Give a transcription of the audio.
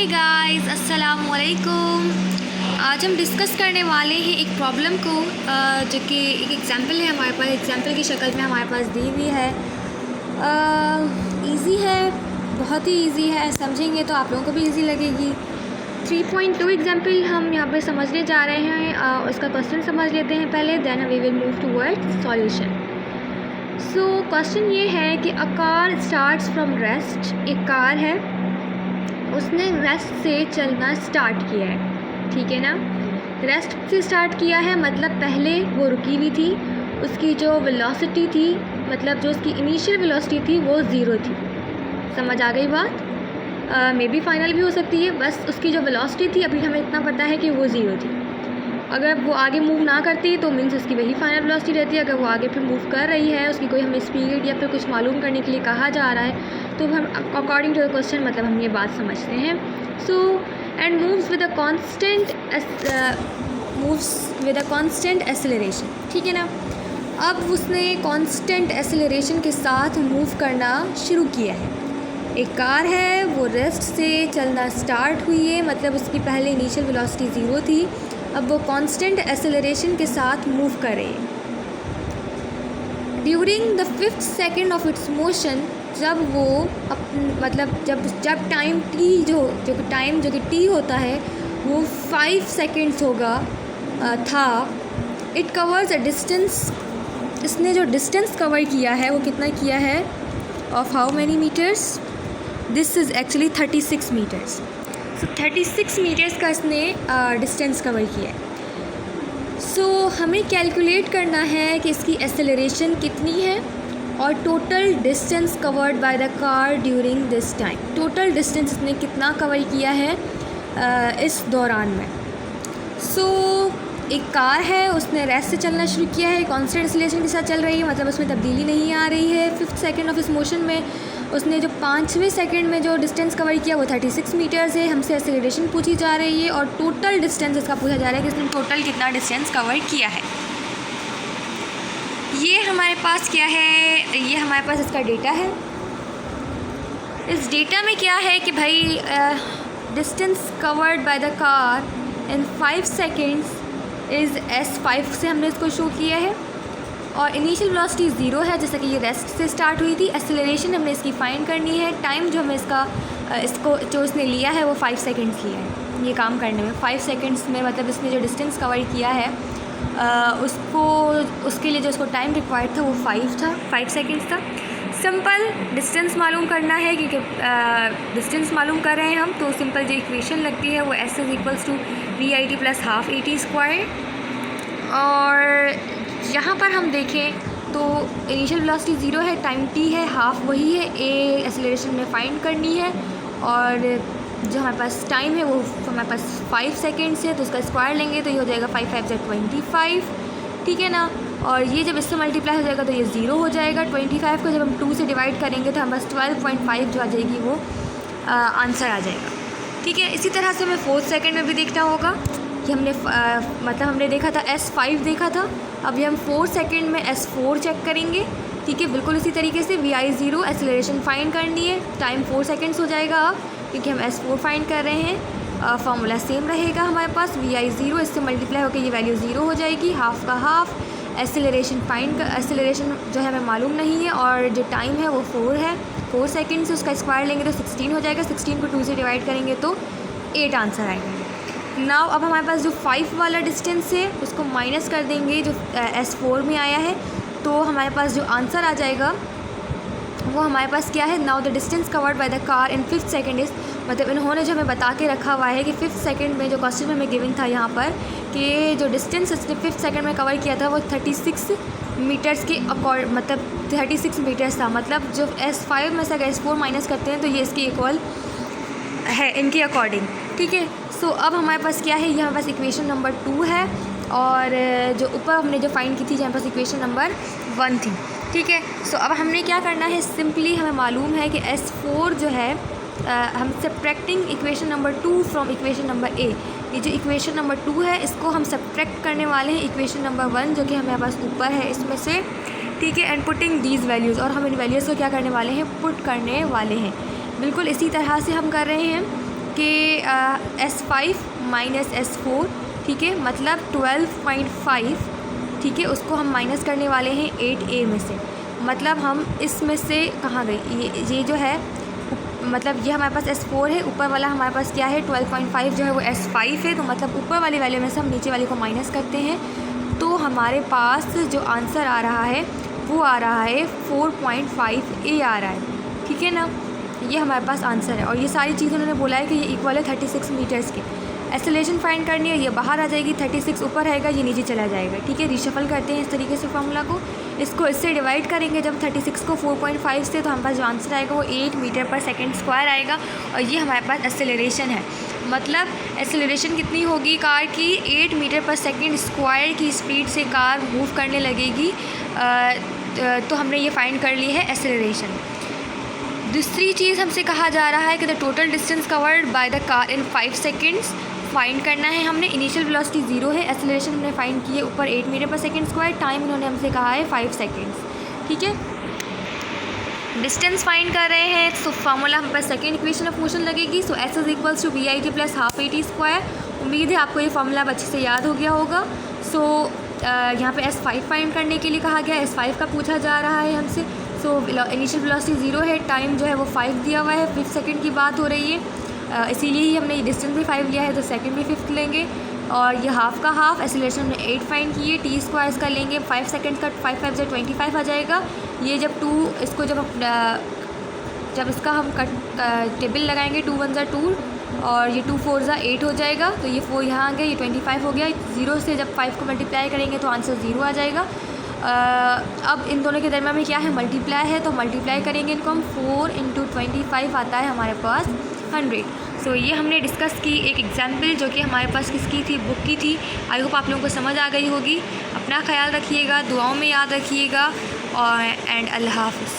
Guys, अस्सलाम वालेकुम। आज हम डिस्कस करने वाले हैं एक प्रॉब्लम को जो कि एक एग्ज़ाम्पल है हमारे पास, एग्ज़ाम्पल की शक्ल में हमारे पास दी हुई है। इजी है, बहुत ही इजी है, समझेंगे तो आप लोगों को भी इजी लगेगी। 3.2 एग्ज़ाम्पल हम यहाँ पे समझने जा रहे हैं। उसका क्वेश्चन समझ लेते हैं पहले, then we will move towards solution. So question ये है कि a car starts from rest. एक कार है, उसने रेस्ट से चलना स्टार्ट किया है, ठीक है ना। रेस्ट से स्टार्ट किया है मतलब पहले वो रुकी हुई थी, उसकी जो वेलोसिटी थी, मतलब जो उसकी इनिशियल वेलोसिटी थी वो ज़ीरो थी। समझ आ गई बात? मे बी फाइनल भी हो सकती है, बस उसकी जो वेलोसिटी थी अभी हमें इतना पता है कि वो ज़ीरो थी। अगर वो आगे मूव ना करती तो मीन्स उसकी वही फाइनल वेलोसिटी रहती है। अगर वो आगे फिर मूव कर रही है, उसकी कोई हमें स्पीड या फिर कुछ मालूम करने के लिए कहा जा रहा है, तो हम अकॉर्डिंग टू द क्वेश्चन मतलब हम ये बात समझते हैं। So and moves with a constant acceleration, ठीक है ना। अब उसने कॉन्स्टेंट एसेलरेशन के साथ मूव करना शुरू किया है। एक कार है, वो रेस्ट से चलना स्टार्ट हुई है, मतलब उसकी पहले इनिशियल वेलोसिटी ज़ीरो थी, अब वो कांस्टेंट एक्सेलरेशन के साथ मूव कर रही है। During the 5th second of its motion, जब वो मतलब जब टाइम टी जो कि टी होता है वो 5 सेकेंड्स होगा था। इट कवर्स अ डिस्टेंस, इसने जो डिस्टेंस कवर किया है वो कितना किया है, of how many metres, this is actually 36 metres. So 36 metres का इसने डिस्टेंस कवर किया है। सो हमें कैलकुलेट करना है कि इसकी एक्सेलरेशन कितनी है और total distance covered by the car during this time. Total distance इसने कितना कवर किया है इस दौरान में। सो एक कार है, उसने रेस्ट से चलना शुरू किया है, कांस्टेंट एक्सेलरेशन के साथ चल रही है, मतलब उसमें तब्दीली नहीं आ रही है। 5th सेकेंड ऑफ इस मोशन में उसने जो 5वें सेकंड में जो डिस्टेंस कवर किया वो 36 मीटर्स है। हमसे एक्सेलरेशन पूछी जा रही है और टोटल डिस्टेंस इसका पूछा जा रहा है कि इसने टोटल कितना डिस्टेंस कवर किया है। ये हमारे पास क्या है, ये हमारे पास इसका डेटा है। इस डेटा में क्या है कि भाई distance covered by the car in 5 seconds is S5 से हमने इसको शो किया है, और इनिशियल वेलोसिटी ज़ीरो है जैसा कि ये रेस्ट से स्टार्ट हुई थी। एक्सेलरेशन हमने इसकी फाइंड करनी है। टाइम जो हमें इसको जो इसने लिया है वो 5 सेकेंड्स लिया है ये काम करने में। 5 सेकेंड्स में मतलब इसने जो डिस्टेंस कवर किया है उसके लिए जो उसको टाइम रिक्वायर्ड था वो 5 सेकेंड्स था। सिंपल डिस्टेंस मालूम करना है, क्योंकि डिस्टेंस मालूम कर रहे हैं हम, तो सिंपल जो इक्वेशन लगती है वो S is equals to VIT plus half AT²। और यहाँ पर हम देखें तो इनिशियल वेलोसिटी ज़ीरो है, टाइम t है, हाफ वही है, a एक्सेलरेशन में फाइंड करनी है, और जो हमारे पास टाइम है वो हमारे पास 5 सेकेंड्स है, तो उसका स्क्वायर लेंगे तो ये हो जाएगा 5 5 = 25, ठीक है ना। और ये जब इससे मल्टीप्लाई हो जाएगा तो ये ज़ीरो हो जाएगा। 25 को जब हम 2 से डिवाइड करेंगे तो हम बस 12.5 जो आ जाएगी वो आंसर आ जाएगा, ठीक है। इसी तरह से हमें 4th सेकेंड में भी देखना होगा कि हमने मतलब हमने देखा था S5 देखा था, अभी हम 4 सेकेंड में S4 चेक करेंगे, ठीक है। बिल्कुल इसी तरीके से VI0 एक्सेलरेशन फाइंड करनी है, टाइम 4 सेकेंड्स हो जाएगा अब, क्योंकि हम S4 फाइंड कर रहे हैं। फार्मूला सेम रहेगा हमारे पास, VI0 इससे मल्टीप्लाई होकर ये वैल्यू ज़ीरो हो जाएगी, हाफ का हाफ। एक्सेलरेशन जो है हमें मालूम नहीं है, और जो टाइम है वो 4 है, 4 सेकेंड से उसका स्क्वायर लेंगे तो 16 हो जाएगा। 16 को 2 से डिवाइड करेंगे तो 8 आंसर आएगा। नाउ अब हमारे पास जो 5 वाला डिस्टेंस है उसको माइनस कर देंगे जो S4 में आया है, तो हमारे पास जो आंसर आ जाएगा वो हमारे पास क्या है। Now the distance covered by the car in 5th second is, मतलब इन्होंने जो हमें बता के रखा हुआ है कि 5th सेकेंड में जो क्वेश्चन में हमें गिवन था यहाँ पर कि जो डिस्टेंस इसने 5th सेकेंड में कवर किया था वो 36 मीटर्स के मतलब 36 मीटर्स था। मतलब जो S5 में से अगर S4 माइनस करते हैं तो ये इसके इक्वल है इनके अकॉर्डिंग, ठीक है। सो अब हमारे पास क्या है, ये हमारे पास इक्वेशन नंबर 2 है, और जो ऊपर हमने जो फाइंड की थी हमारे पास इक्वेशन नंबर 1 थी, ठीक है। सो अब हमने क्या करना है, सिंपली हमें मालूम है कि S4 जो है हम subtracting equation number 2 from equation number A, ये जो इक्वेशन नंबर 2 है इसको हम सब्ट्रैक्ट करने वाले हैं इक्वेशन नंबर 1 जो कि हमारे पास ऊपर है इसमें से, ठीक है। एंड पुटिंग दीज वैल्यूज़, और हम इन वैल्यूज़ को क्या करने वाले हैं, पुट करने वाले हैं। बिल्कुल इसी तरह से हम कर रहे हैं कि S5 माइनस S4, ठीक है, मतलब 12.5, ठीक है, उसको हम माइनस करने वाले हैं 8A में से। मतलब हम इसमें से कहाँ गई, ये जो है मतलब ये हमारे पास S4 है, ऊपर वाला हमारे पास क्या है 12.5 जो है वो S5 है। तो मतलब ऊपर वाली वैल्यू में से हम नीचे वाले को माइनस करते हैं, तो हमारे पास जो आंसर आ रहा है वो आ रहा है 4.5A आ रहा है, ठीक है ना। ये हमारे पास आंसर है और ये सारी चीज़ें उन्होंने बोला है कि ये इक्वल है 36 मीटर्स की। एक्सेलरेशन फाइंड करनी है, ये बाहर आ जाएगी, 36 ऊपर रहेगा, ये नीचे चला जाएगा, ठीक है। रिशफल करते हैं इस तरीके से फार्मूला को, इसको इससे डिवाइड करेंगे जब 36 को 4.5 से, तो हमारे पास जो आंसर आएगा वो 8 मीटर पर सेकेंड स्क्वायर आएगा। और ये हमारे पास एक्सेलरेशन है, मतलब एक्सेलरेशन कितनी होगी कार की, 8 मीटर पर सेकेंड स्क्वायर की स्पीड से कार मूव करने लगेगी। तो हमने ये फाइंड कर ली है एक्सेलरेशन। दूसरी चीज़ हमसे कहा जा रहा है कि the total distance covered by the car in 5 seconds find करना है हमने। इनिशियल वेलोसिटी 0 है, एक्सेलरेशन हमने फाइंड की है ऊपर 8 मीटर पर सेकेंड स्क्वायर, टाइम इन्होंने हमसे कहा है 5 सेकेंड्स, ठीक है। डिस्टेंस फाइंड कर रहे हैं, सो फार्मूला हम पर सेकेंड इक्वेशन ऑफ मोशन लगेगी। So S is equals to VIT plus half AT square. उम्मीद है आपको ये फार्मूला अच्छे से याद हो गया होगा। सो यहाँ पे S5 फाइंड करने के लिए कहा गया, S5 का पूछा जा रहा है हमसे। सो इनिशियल वेलोसिटी 0 है, टाइम जो है वो 5 दिया हुआ है, 5 सेकेंड की बात हो रही है, इसीलिए ही हमने डिस्टेंस भी 5 लिया है, तो सेकेंड भी 5 लेंगे। और ये हाफ का हाफ, एक्सेलरेशन हमने 8 फाइंड किए, T स्क्वायर इसका लेंगे, 5 सेकेंड का 5 5 से 25 आ जाएगा। ये जब 2 इसको जब इसका हम टेबल लगाएंगे 2 1 2 और ये 2 4 8 हो जाएगा, तो ये 4 यहाँ आ गया, ये 25 हो गया। 0 से जब 5 को मल्टीप्लाई करेंगे तो आंसर 0 आ जाएगा। अब इन दोनों के दरम्यान में क्या है, मल्टीप्लाई है, तो मल्टीप्लाई करेंगे इनको हम, 4 × 25 आता है हमारे पास 100। सो ये हमने डिस्कस की एक एग्जाम्पल जो कि हमारे पास किसकी थी, बुक की थी। आई होप आप लोगों को समझ आ गई होगी। अपना ख्याल रखिएगा, दुआओं में याद रखिएगा और एंड अल्लाह हाफ़िज़।